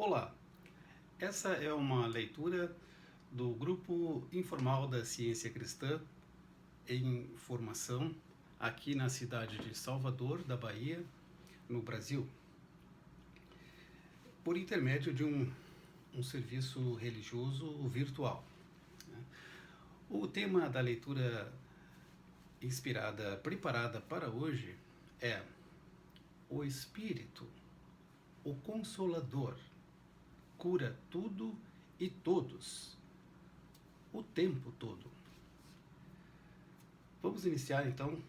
Olá, essa é uma leitura do Grupo Informal da Ciência Cristã em formação aqui na cidade de Salvador, da Bahia, no Brasil, por intermédio de um serviço religioso virtual. O tema da leitura preparada para hoje é o Espírito, o Consolador, cura tudo e todos, o tempo todo. Vamos iniciar então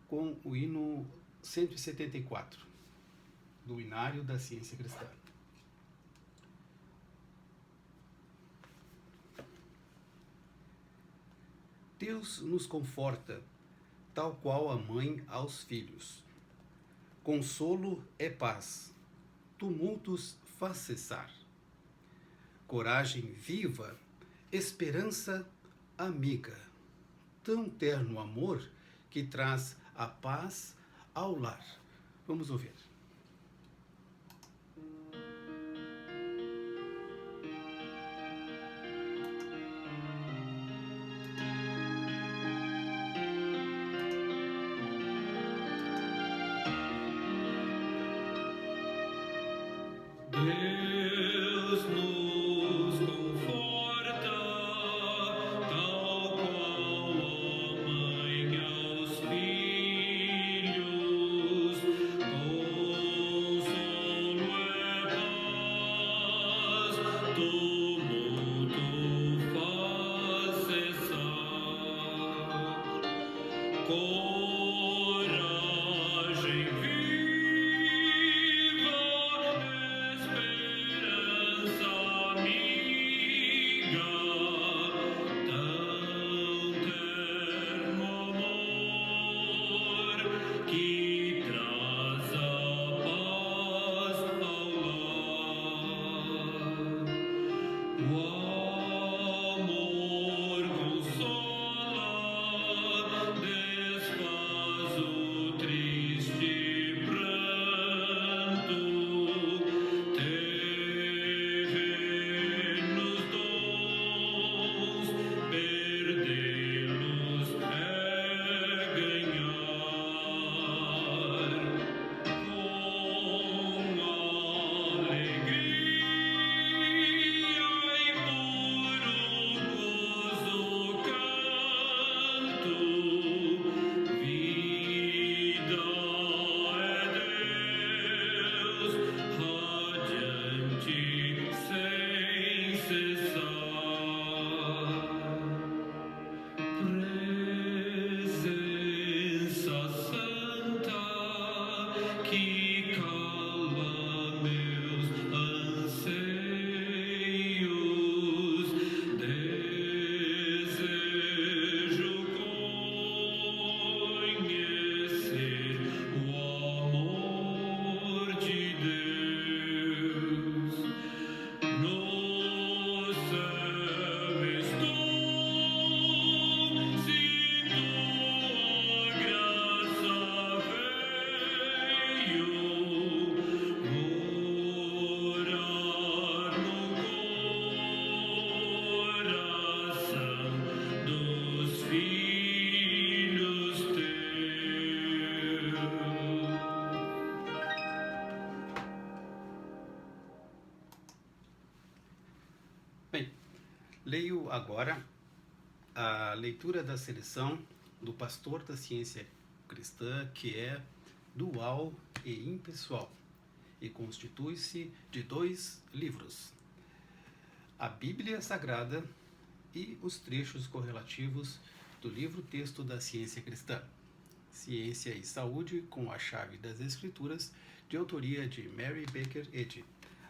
com o hino 174, do Inário da Ciência Cristã. Deus nos conforta, tal qual a mãe aos filhos. Consolo é paz, tumultos faz cessar. Coragem viva, esperança amiga, tão terno amor que traz a paz ao lar. Vamos ouvir. Deus nos conforta, tal qual a mãe aos filhos. Consolo é paz, tumulto faz cessar. Coragem viva, esperança amiga, tão terno amor que traz a paz ao lar. O amor consola, desfaz o triste pranto, terrenos dons, perdê-los é ganhar. Com alegria e puro gozo canto, vida é Deus, radiante sem cessar. Presença santa que cala meus anseios, desejo conhecer o amor de Deus. No céu estou, se tua graça veio morar no coração dos filhos teus. Bem, leio agora a leitura da seleção do Pastor da Ciência Cristã, que é dual e impessoal, e constitui-se de 2 livros: a Bíblia Sagrada e os trechos correlativos do livro-texto da Ciência Cristã, Ciência e Saúde com a Chave das Escrituras, de autoria de Mary Baker Eddy,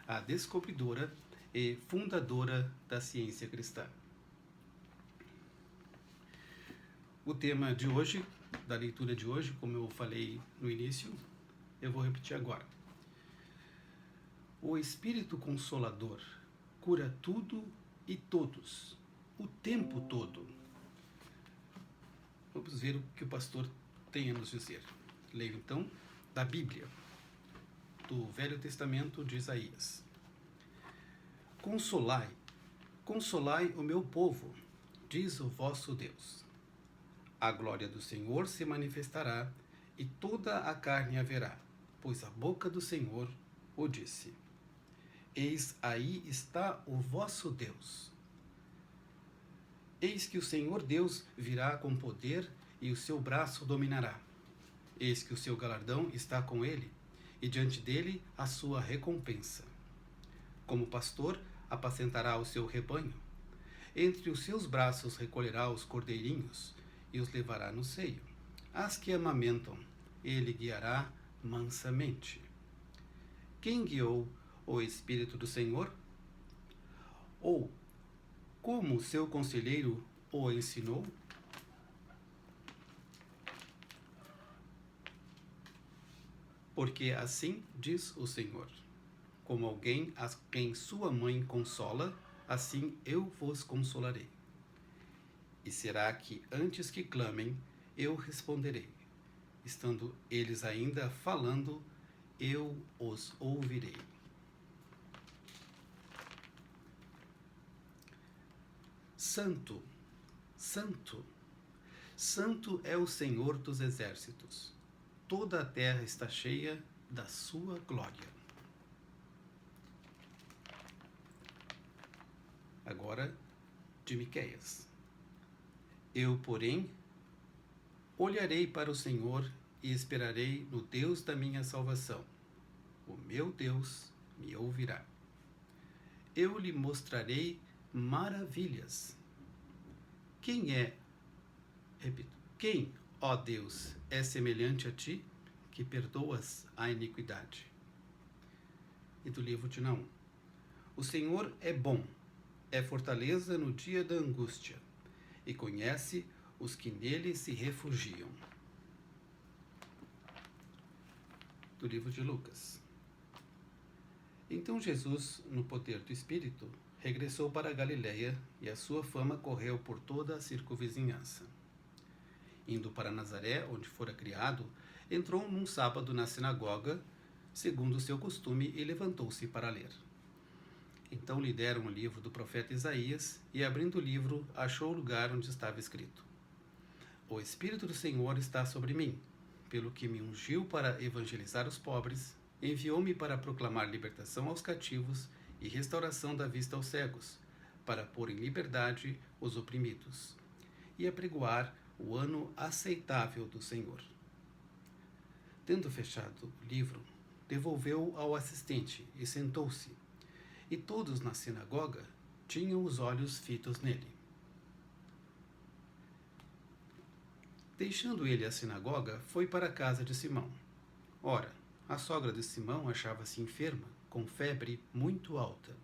a descobridora e fundadora da ciência cristã. O tema de hoje, da leitura de hoje, como eu falei no início, eu vou repetir agora. O Espírito Consolador cura tudo e todos, o tempo todo. Vamos ver o que o pastor tem a nos dizer. Leio então da Bíblia, do Velho Testamento de Isaías. Consolai, consolai o meu povo, diz o vosso Deus. A glória do Senhor se manifestará, e toda a carne haverá, pois a boca do Senhor o disse. Eis aí está o vosso Deus. Eis que o Senhor Deus virá com poder, e o seu braço dominará. Eis que o seu galardão está com ele, e diante dele a sua recompensa. Como pastor, apacentará o seu rebanho. Entre os seus braços recolherá os cordeirinhos, e os levará no seio. As que amamentam, ele guiará mansamente. Quem guiou o Espírito do Senhor? Ou como seu conselheiro o ensinou? Porque assim diz o Senhor: como alguém a quem sua mãe consola, assim eu vos consolarei. E será que antes que clamem, eu responderei. Estando eles ainda falando, eu os ouvirei. Santo, santo, santo é o Senhor dos exércitos. Toda a terra está cheia da sua glória. Agora, de Miqueias. Eu, porém, olharei para o Senhor e esperarei no Deus da minha salvação. O meu Deus me ouvirá. Eu lhe mostrarei maravilhas. Quem, ó Deus, é semelhante a ti, que perdoas a iniquidade? E do livro de Naum. O Senhor é bom, é fortaleza no dia da angústia, e conhece os que nele se refugiam. Do livro de Lucas. Então Jesus, no poder do Espírito, regressou para a Galiléia, e a sua fama correu por toda a circunvizinhança. Indo para Nazaré, onde fora criado, entrou num sábado na sinagoga, segundo o seu costume, e levantou-se para ler. Então lhe deram o livro do profeta Isaías, e abrindo o livro, achou o lugar onde estava escrito: O Espírito do Senhor está sobre mim, pelo que me ungiu para evangelizar os pobres, enviou-me para proclamar libertação aos cativos e restauração da vista aos cegos, para pôr em liberdade os oprimidos, e apregoar o ano aceitável do Senhor. Tendo fechado o livro, devolveu-o ao assistente e sentou-se, e todos na sinagoga tinham os olhos fitos nele. Deixando ele a sinagoga, foi para a casa de Simão. Ora, a sogra de Simão achava-se enferma, com febre muito alta,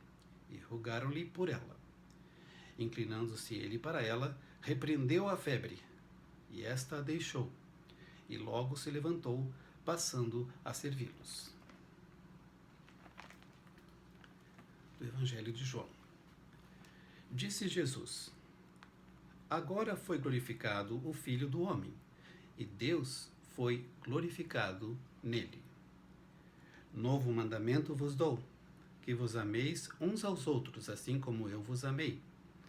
e rogaram-lhe por ela. Inclinando-se ele para ela, repreendeu a febre, e esta a deixou, e logo se levantou, passando a servi-los. Do Evangelho de João. Disse Jesus: Agora foi glorificado o Filho do Homem, e Deus foi glorificado nele. Novo mandamento vos dou, que vos ameis uns aos outros, assim como eu vos amei,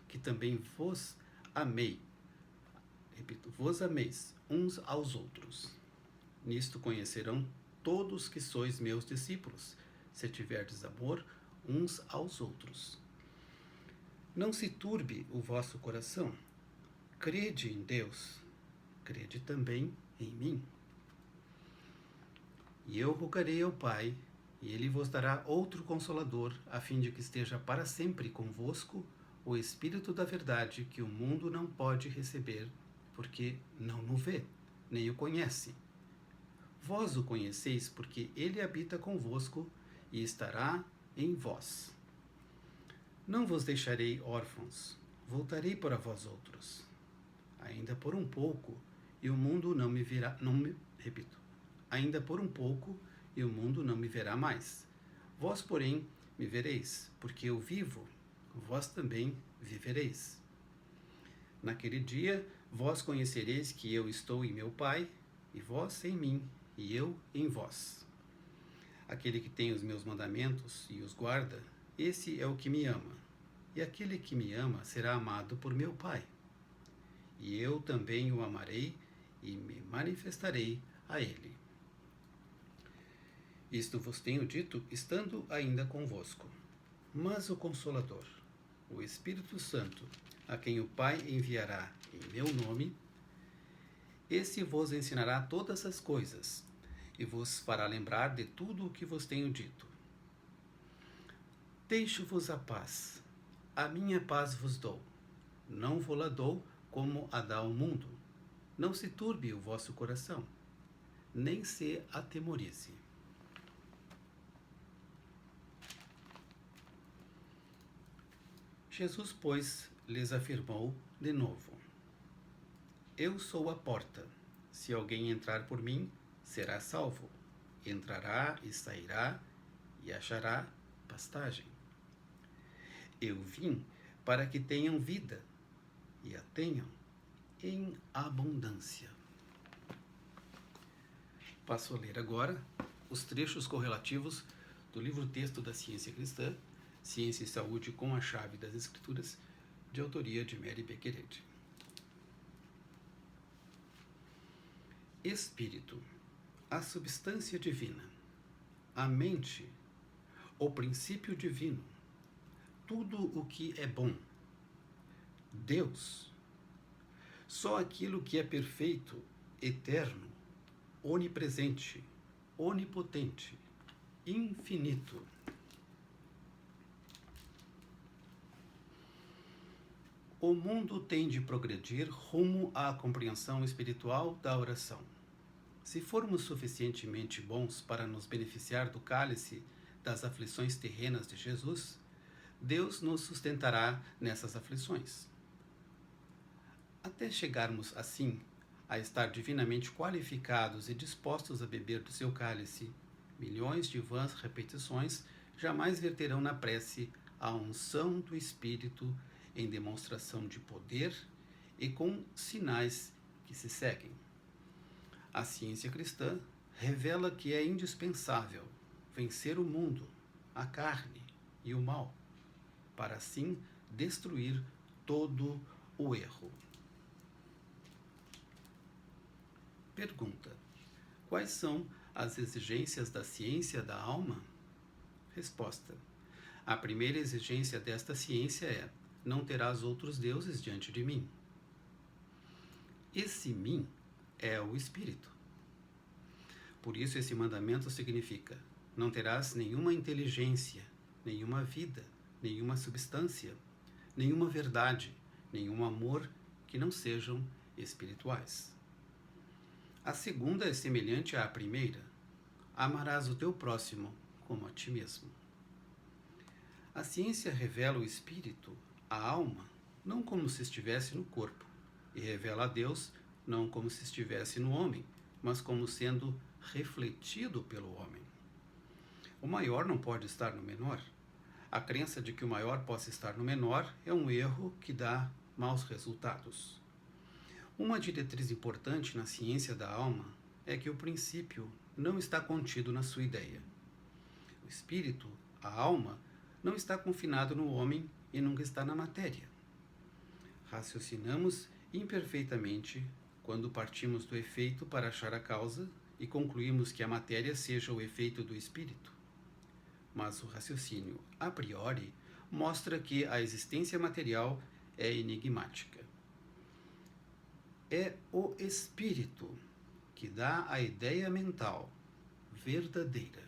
que também vos amei. Repito, vos ameis uns aos outros. Nisto conhecerão todos que sois meus discípulos, se tiverdes amor uns aos outros. Não se turbe o vosso coração. Crede em Deus, crede também em mim. E eu rogarei ao Pai, e ele vos dará outro Consolador, a fim de que esteja para sempre convosco o Espírito da verdade, que o mundo não pode receber, porque não o vê, nem o conhece. Vós o conheceis, porque ele habita convosco e estará em vós. Não vos deixarei órfãos, voltarei para vós outros. Ainda por um pouco, e o mundo não me verá, ainda por um pouco, e o mundo não me verá mais. Vós, porém, me vereis, porque eu vivo, vós também vivereis. Naquele dia, vós conhecereis que eu estou em meu Pai, e vós em mim, e eu em vós. Aquele que tem os meus mandamentos e os guarda, Esse é o que me ama, e aquele que me ama será amado por meu Pai. E eu também o amarei e me manifestarei a ele. Isto vos tenho dito, estando ainda convosco. Mas o Consolador, o Espírito Santo, a quem o Pai enviará em meu nome, esse vos ensinará todas as coisas, e vos fará lembrar de tudo o que vos tenho dito. Deixo-vos a paz, a minha paz vos dou. Não vou-la dou como a dá o mundo. Não se turbe o vosso coração, nem se atemorize. Jesus, pois, lhes afirmou de novo: Eu sou a porta. Se alguém entrar por mim, será salvo. Entrará e sairá e achará pastagem. Eu vim para que tenham vida e a tenham em abundância. Passo a ler agora os trechos correlativos do livro-texto da Ciência Cristã, Ciência e Saúde com a Chave das Escrituras, de autoria de Mary Bequered. Espírito, a substância divina, a mente, o princípio divino, tudo o que é bom. Deus, só aquilo que é perfeito, eterno, onipresente, onipotente, infinito. O mundo tem de progredir rumo à compreensão espiritual da oração. Se formos suficientemente bons para nos beneficiar do cálice das aflições terrenas de Jesus, Deus nos sustentará nessas aflições. Até chegarmos, assim, a estar divinamente qualificados e dispostos a beber do seu cálice, milhões de vãs repetições jamais verterão na prece a unção do Espírito em demonstração de poder e com sinais que se seguem. A ciência cristã revela que é indispensável vencer o mundo, a carne e o mal, para assim destruir todo o erro. Pergunta: quais são as exigências da ciência da alma? Resposta: a primeira exigência desta ciência é: não terás outros deuses diante de mim. Esse mim é o Espírito. Por isso esse mandamento significa: não terás nenhuma inteligência, nenhuma vida, nenhuma substância, nenhuma verdade, nenhum amor que não sejam espirituais. A segunda é semelhante à primeira: amarás o teu próximo como a ti mesmo. A ciência revela o espírito, a alma, não como se estivesse no corpo, e revela a Deus não como se estivesse no homem, mas como sendo refletido pelo homem. O maior não pode estar no menor. A crença de que o maior possa estar no menor é um erro que dá maus resultados. Uma diretriz importante na ciência da alma é que o princípio não está contido na sua ideia. O espírito, a alma, não está confinado no homem e nunca está na matéria. Raciocinamos imperfeitamente quando partimos do efeito para achar a causa e concluímos que a matéria seja o efeito do espírito. Mas o raciocínio a priori mostra que a existência material é enigmática. É o espírito que dá a ideia mental verdadeira.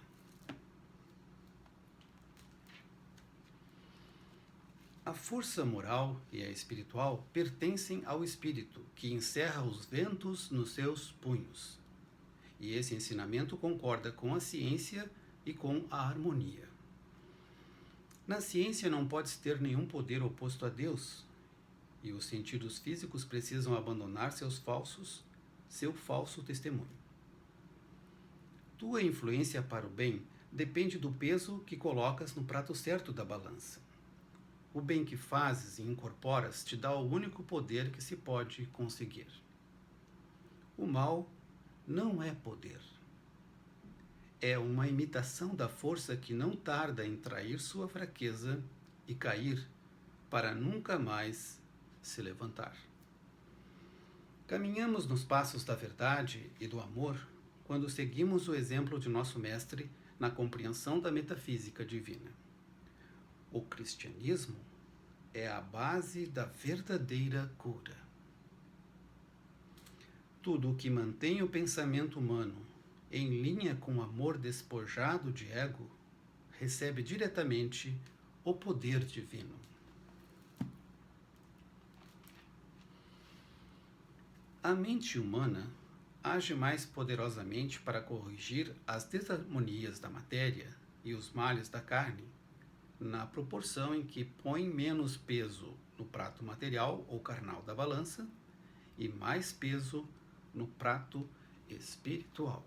A força moral e a espiritual pertencem ao espírito, que encerra os ventos nos seus punhos. E esse ensinamento concorda com a ciência e com a harmonia. Na ciência não pode-se ter nenhum poder oposto a Deus, e os sentidos físicos precisam abandonar seu falso testemunho. Tua influência para o bem depende do peso que colocas no prato certo da balança. O bem que fazes e incorporas te dá o único poder que se pode conseguir. O mal não é poder. é uma imitação da força que não tarda em trair sua fraqueza e cair para nunca mais se levantar. Caminhamos nos passos da verdade e do amor quando seguimos o exemplo de nosso Mestre na compreensão da metafísica divina. O cristianismo é a base da verdadeira cura. Tudo o que mantém o pensamento humano em linha com o amor despojado de ego recebe diretamente o poder divino. A mente humana age mais poderosamente para corrigir as desarmonias da matéria e os males da carne, na proporção em que põe menos peso no prato material ou carnal da balança e mais peso no prato espiritual.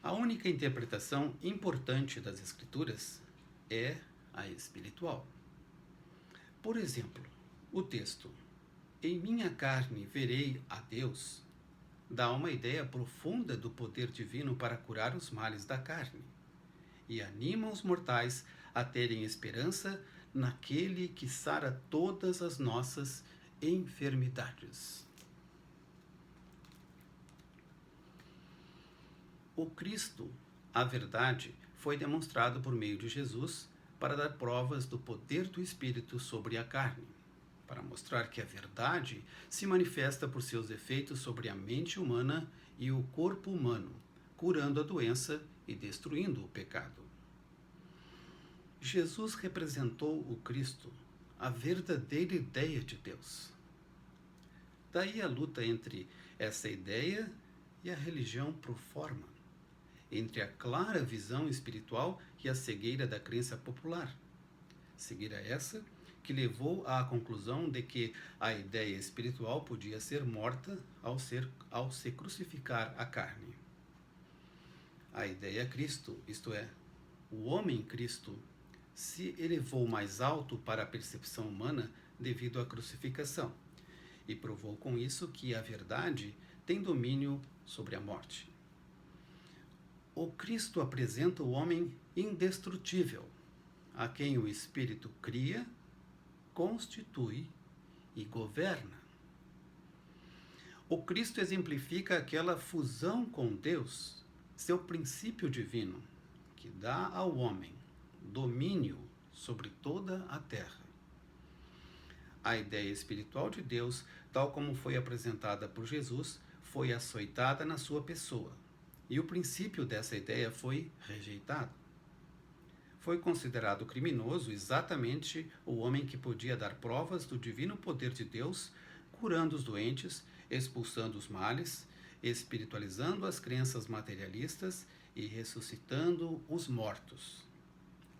A única interpretação importante das Escrituras é a espiritual. Por exemplo, o texto "Em minha carne verei a Deus" dá uma ideia profunda do poder divino para curar os males da carne e anima os mortais a terem esperança naquele que sara todas as nossas enfermidades. O Cristo, a verdade, foi demonstrado por meio de Jesus para dar provas do poder do Espírito sobre a carne, para mostrar que a verdade se manifesta por seus efeitos sobre a mente humana e o corpo humano, curando a doença e destruindo o pecado. Jesus representou o Cristo, a verdadeira ideia de Deus. Daí a luta entre essa ideia e a religião pro forma, entre a clara visão espiritual e a cegueira da crença popular. Cegueira essa que levou à conclusão de que a ideia espiritual podia ser morta ao se crucificar a carne. A ideia Cristo, isto é, o homem Cristo, se elevou mais alto para a percepção humana devido à crucificação e provou com isso que a verdade tem domínio sobre a morte. O Cristo apresenta o homem indestrutível, a quem o Espírito cria, constitui e governa. O Cristo exemplifica aquela fusão com Deus, seu princípio divino, que dá ao homem domínio sobre toda a terra. A ideia espiritual de Deus, tal como foi apresentada por Jesus, foi açoitada na sua pessoa, e o princípio dessa ideia foi rejeitado. Foi considerado criminoso exatamente o homem que podia dar provas do divino poder de Deus, curando os doentes, expulsando os males, espiritualizando as crenças materialistas e ressuscitando os mortos.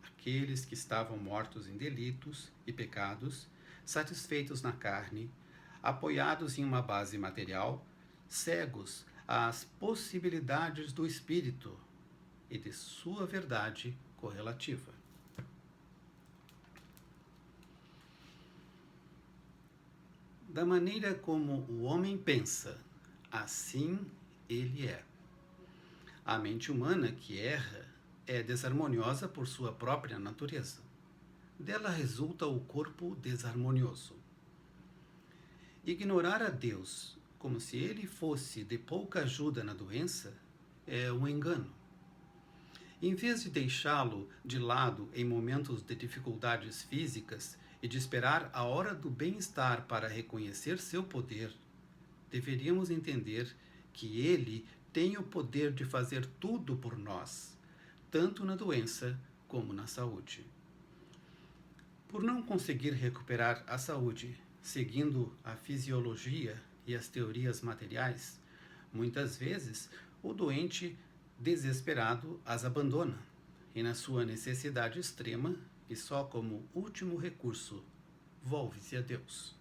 Aqueles que estavam mortos em delitos e pecados, satisfeitos na carne, apoiados em uma base material, cegos às possibilidades do Espírito e de sua verdade correlativa. Da maneira como o homem pensa, assim ele é. A mente humana que erra é desarmoniosa por sua própria natureza. Dela resulta o corpo desarmonioso. Ignorar a Deus como se ele fosse de pouca ajuda na doença é um engano. Em vez de deixá-lo de lado em momentos de dificuldades físicas e de esperar a hora do bem-estar para reconhecer seu poder, deveríamos entender que ele tem o poder de fazer tudo por nós, tanto na doença como na saúde. Por não conseguir recuperar a saúde seguindo a fisiologia e as teorias materiais, muitas vezes o doente desesperado as abandona e, na sua necessidade extrema e só como último recurso, volve-se a Deus.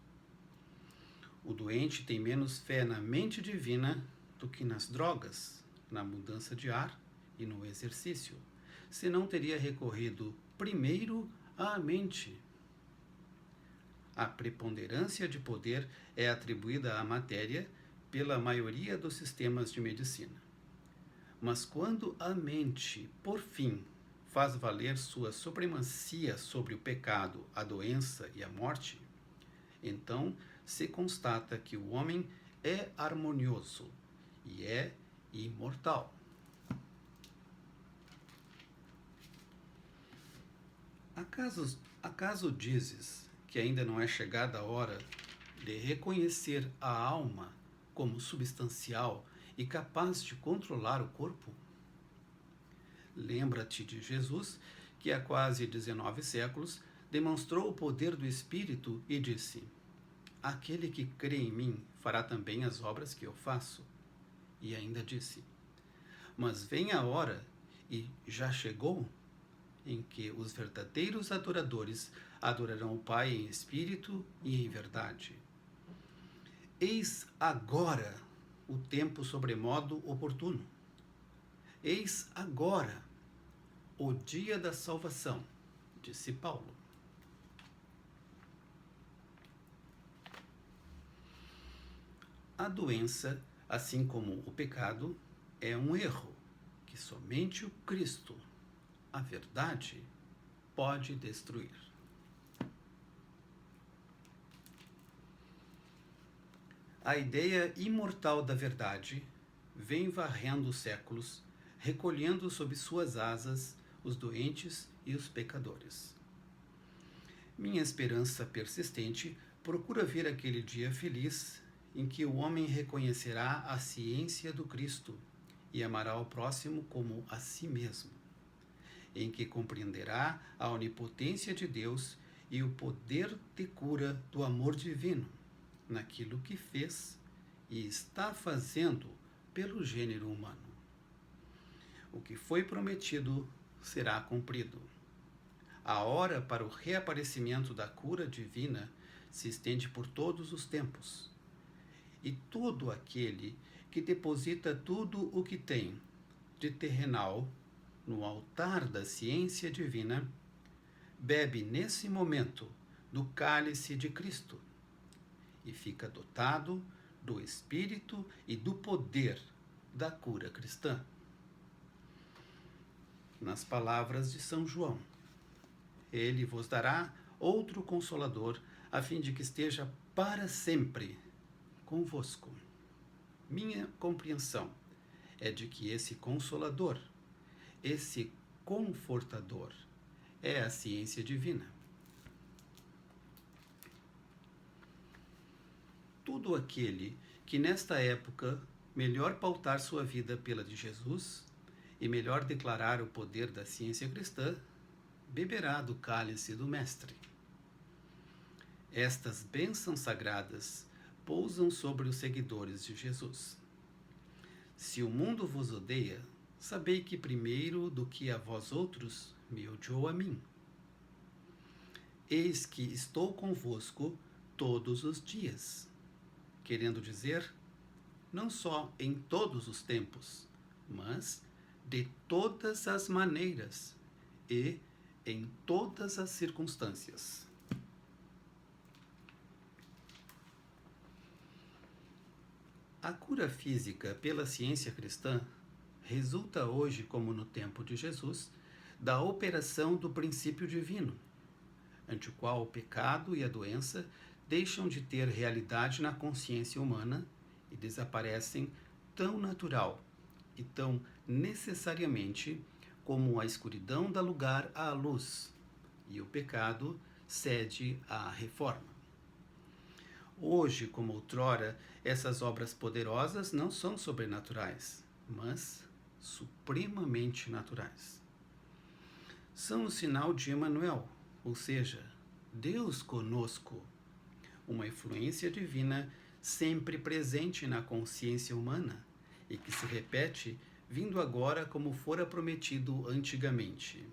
O doente tem menos fé na mente divina do que nas drogas, na mudança de ar e no exercício, senão teria recorrido primeiro à mente. a preponderância de poder é atribuída à matéria pela maioria dos sistemas de medicina. Mas quando a mente, por fim, faz valer sua supremacia sobre o pecado, a doença e a morte, então se constata que o homem é harmonioso e é imortal. Acaso dizes que ainda não é chegada a hora de reconhecer a alma como substancial e capaz de controlar o corpo? Lembra-te de Jesus, que há quase 19 séculos demonstrou o poder do Espírito e disse: aquele que crê em mim fará também as obras que eu faço. E ainda disse: mas vem a hora, e já chegou, em que os verdadeiros adoradores adorarão o Pai em espírito e em verdade. Eis agora o tempo sobremodo oportuno. Eis agora o dia da salvação, disse Paulo. A doença, assim como o pecado, é um erro que somente o Cristo, a verdade, pode destruir. A ideia imortal da verdade vem varrendo os séculos, recolhendo sob suas asas os doentes e os pecadores. Minha esperança persistente procura ver aquele dia feliz em que o homem reconhecerá a ciência do Cristo e amará o próximo como a si mesmo, em que compreenderá a onipotência de Deus e o poder de cura do amor divino naquilo que fez e está fazendo pelo gênero humano. O que foi prometido será cumprido. A hora para o reaparecimento da cura divina se estende por todos os tempos. E todo aquele que deposita tudo o que tem de terrenal no altar da ciência divina, bebe nesse momento do cálice de Cristo e fica dotado do Espírito e do poder da cura cristã. Nas palavras de São João: ele vos dará outro Consolador, a fim de que esteja para sempre convosco. Minha compreensão é de que esse Consolador, esse Confortador, é a ciência divina. Todo aquele que nesta época melhor pautar sua vida pela de Jesus e melhor declarar o poder da ciência cristã, beberá do cálice do Mestre. Estas bênçãos sagradas pousam sobre os seguidores de Jesus. Se o mundo vos odeia, sabei que primeiro do que a vós outros me odiou a mim. Eis que estou convosco todos os dias, querendo dizer, não só em todos os tempos, mas de todas as maneiras e em todas as circunstâncias. A cura física pela ciência cristã resulta hoje, como no tempo de Jesus, da operação do princípio divino, ante o qual o pecado e a doença deixam de ter realidade na consciência humana e desaparecem tão natural e tão necessariamente como a escuridão dá lugar à luz e o pecado cede à reforma. Hoje, como outrora, essas obras poderosas não são sobrenaturais, mas supremamente naturais. São o sinal de Emmanuel, ou seja, Deus conosco, uma influência divina sempre presente na consciência humana e que se repete vindo agora como fora prometido antigamente,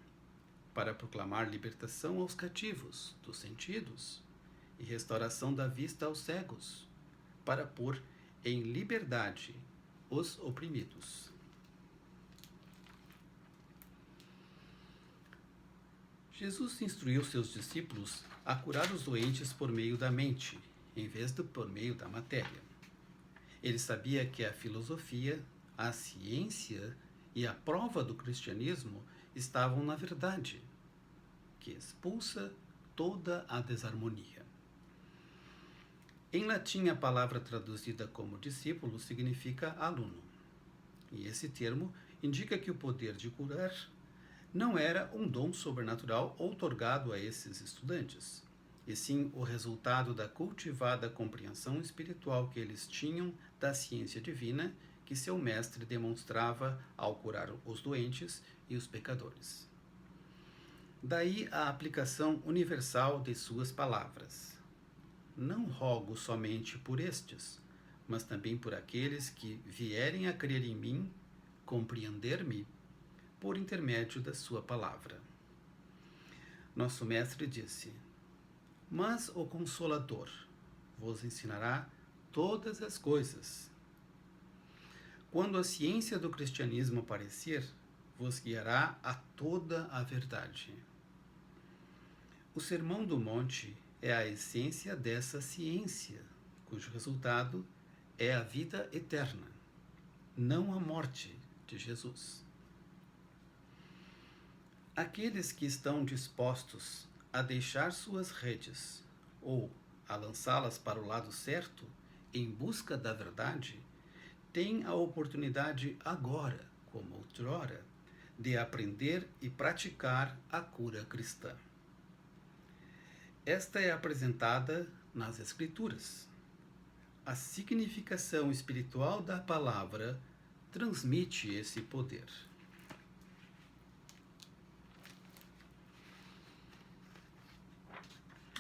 para proclamar libertação aos cativos dos sentidos e restauração da vista aos cegos, para pôr em liberdade os oprimidos. Jesus instruiu seus discípulos a curar os doentes por meio da mente, em vez de por meio da matéria. Ele sabia que a filosofia, a ciência e a prova do cristianismo estavam na verdade, que expulsa toda a desarmonia. Em latim, a palavra traduzida como discípulo significa aluno. E esse termo indica que o poder de curar não era um dom sobrenatural outorgado a esses estudantes, e sim o resultado da cultivada compreensão espiritual que eles tinham da ciência divina que seu mestre demonstrava ao curar os doentes e os pecadores. Daí a aplicação universal de suas palavras. Não rogo somente por estes, mas também por aqueles que vierem a crer em mim, compreender-me, por intermédio da sua palavra. Nosso mestre disse: mas o Consolador vos ensinará todas as coisas. Quando a ciência do cristianismo aparecer, vos guiará a toda a verdade. O Sermão do Monte é a essência dessa ciência, cujo resultado é a vida eterna, não a morte de Jesus. Aqueles que estão dispostos a deixar suas redes ou a lançá-las para o lado certo em busca da verdade, têm a oportunidade agora, como outrora, de aprender e praticar a cura cristã. Esta é apresentada nas Escrituras. A significação espiritual da palavra transmite esse poder.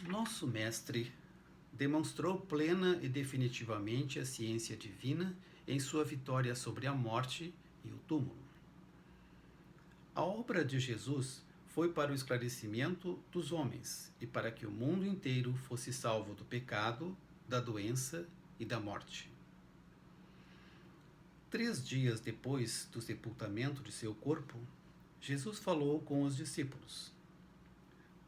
Nosso mestre demonstrou plena e definitivamente a ciência divina em sua vitória sobre a morte e o túmulo. A obra de Jesus foi para o esclarecimento dos homens e para que o mundo inteiro fosse salvo do pecado, da doença e da morte. 3 dias depois do sepultamento de seu corpo, Jesus falou com os discípulos.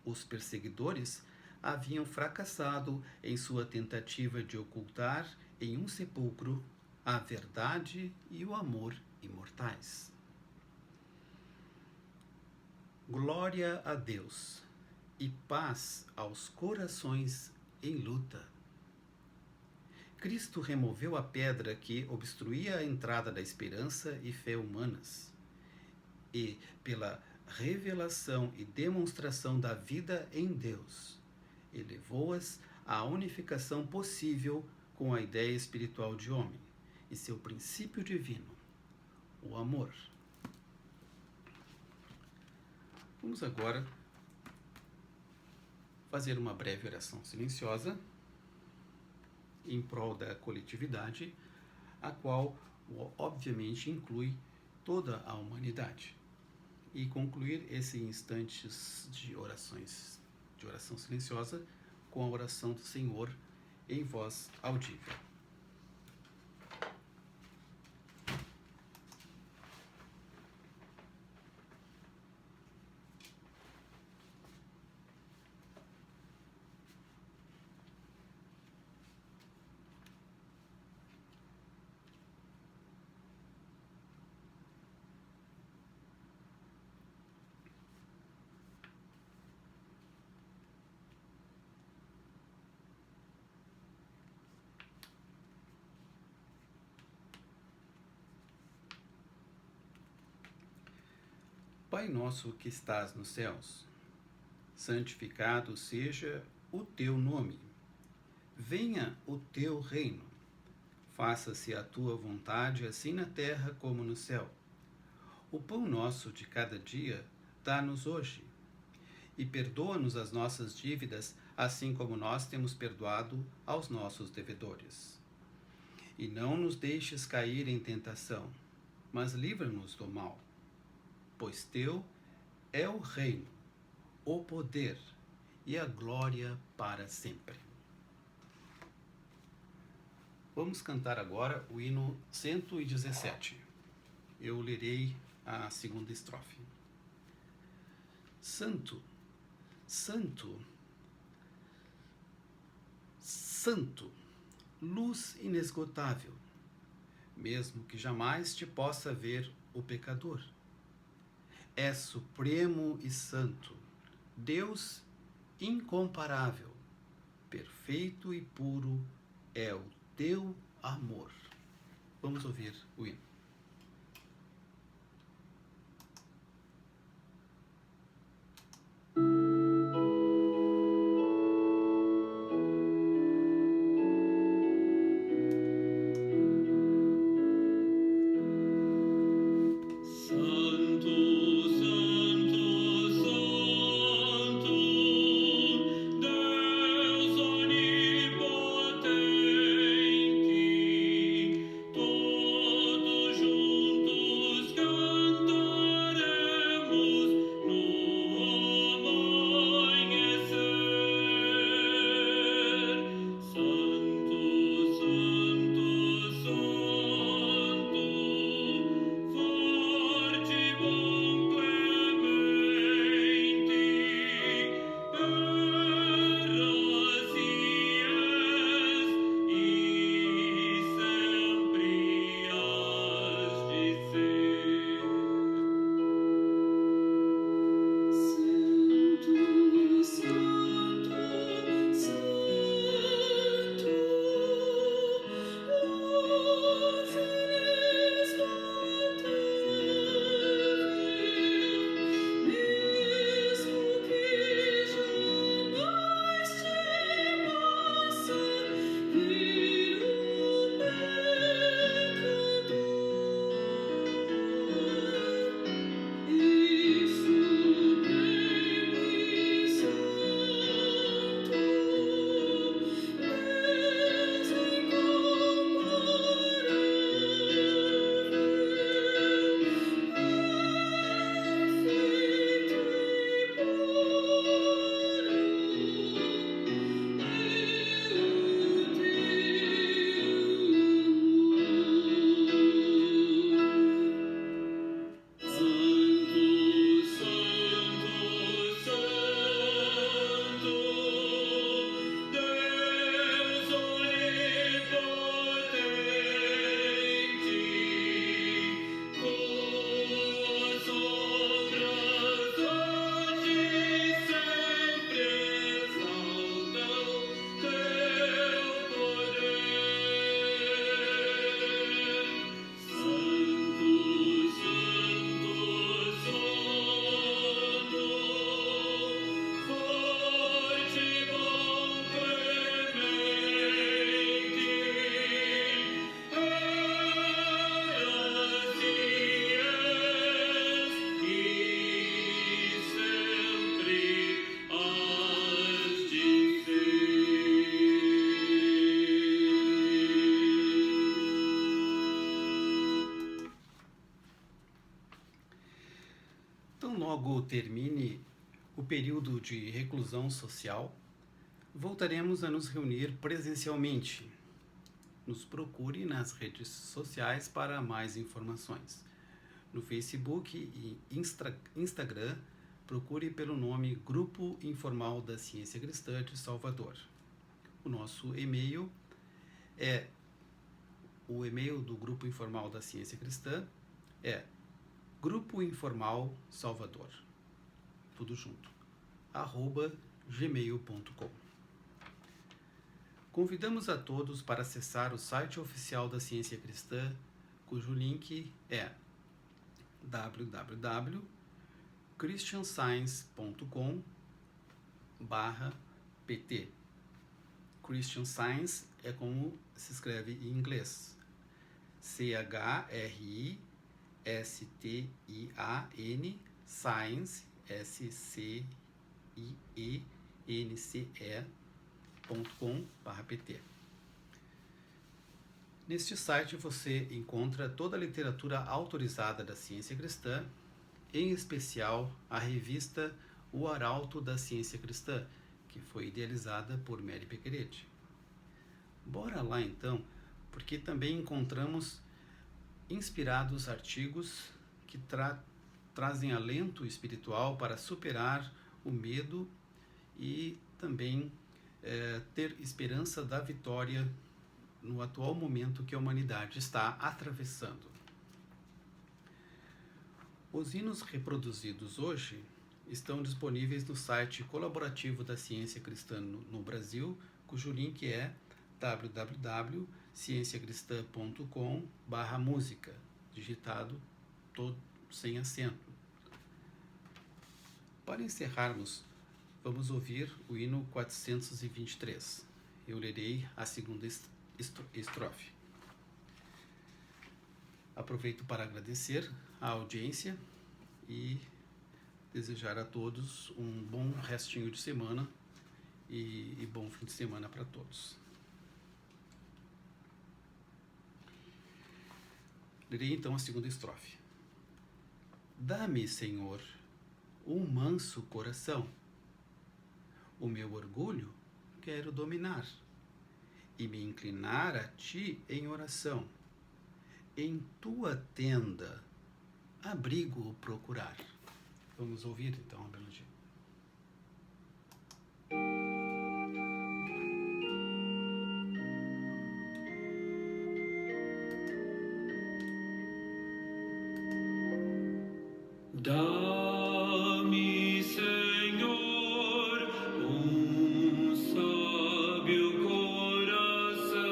Os perseguidores haviam fracassado em sua tentativa de ocultar em um sepulcro a verdade e o amor imortais. Glória a Deus e paz aos corações em luta. Cristo removeu a pedra que obstruía a entrada da esperança e fé humanas, e, pela revelação e demonstração da vida em Deus, elevou-as à unificação possível com a ideia espiritual de homem e seu princípio divino, o amor. Vamos agora fazer uma breve oração silenciosa em prol da coletividade, a qual obviamente inclui toda a humanidade. E concluir esses instantes de oração silenciosa com a oração do Senhor em voz audível. Pai nosso que estás nos céus, santificado seja o teu nome. Venha o teu reino. Faça-se a tua vontade, assim na terra como no céu. O pão nosso de cada dia dá-nos hoje. E perdoa-nos as nossas dívidas, assim como nós temos perdoado aos nossos devedores. E não nos deixes cair em tentação, mas livra-nos do mal. Pois teu é o reino, o poder e a glória para sempre. Vamos cantar agora o hino 117. Eu lerei a segunda estrofe. Santo, santo, santo, luz inesgotável, mesmo que jamais te possa ver o pecador. És supremo e santo, Deus incomparável, perfeito e puro é o teu amor. Vamos ouvir o hino. Logo termine o período de reclusão social, voltaremos a nos reunir presencialmente. Nos procure nas redes sociais para mais informações. No Facebook e Instagram, procure pelo nome Grupo Informal da Ciência Cristã de Salvador. O nosso e-mail é o e-mail do Grupo Informal da Ciência Cristã é Grupo Informal Salvador, tudo junto, @gmail.com. Convidamos a todos para acessar o site oficial da Ciência Cristã, cujo link é www.christianscience.com/pt. Christian Science é como se escreve em inglês. CHRISTIAN, Science, SCIENCE.com/pt. Neste site você encontra toda a literatura autorizada da ciência cristã, em especial a revista O Arauto da Ciência Cristã, que foi idealizada por Mary Becquerete. Bora lá então, porque também encontramos inspirados artigos que trazem alento espiritual para superar o medo e também ter esperança da vitória no atual momento que a humanidade está atravessando. Os hinos reproduzidos hoje estão disponíveis no site colaborativo da Ciência Cristã no Brasil, cujo link é www.cienciacristã.com/música, digitado todo sem acento. Para encerrarmos, vamos ouvir o hino 423. Eu lerei a segunda estrofe. Aproveito para agradecer a audiência e desejar a todos um bom restinho de semana e bom fim de semana para todos. Lerei então a segunda estrofe. Dá-me, Senhor, um manso coração. O meu orgulho quero dominar e me inclinar a ti em oração. Em tua tenda, abrigo procurar. Vamos ouvir então a melodia. Dá-me, Senhor, um sábio coração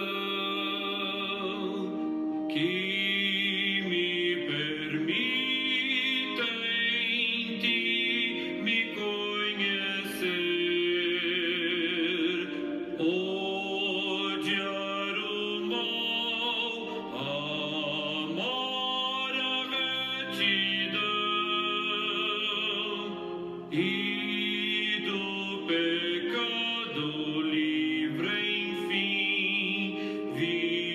que me permita em ti me conhecer, odiar o mal, amar a retidão e do pecado livre, enfim, viver.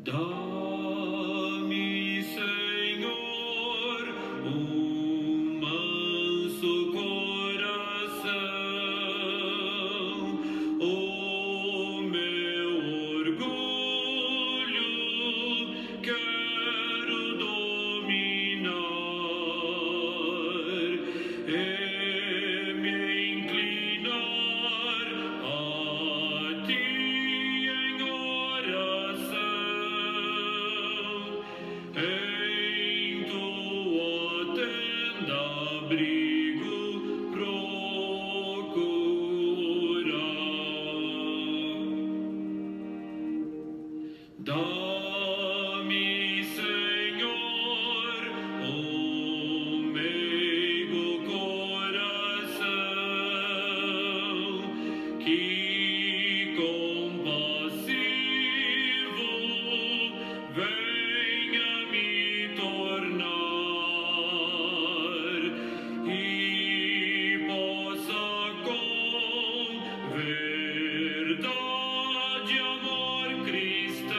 Dá-me, Senhor, um manso coração, o meu orgulho quero dominar e me inclinar a ti em oração. Em tua tenda abrigo procurar. Dá-me, Senhor, um meigo coração que compassivo venha me tornar e possa com verdade, amor cristão,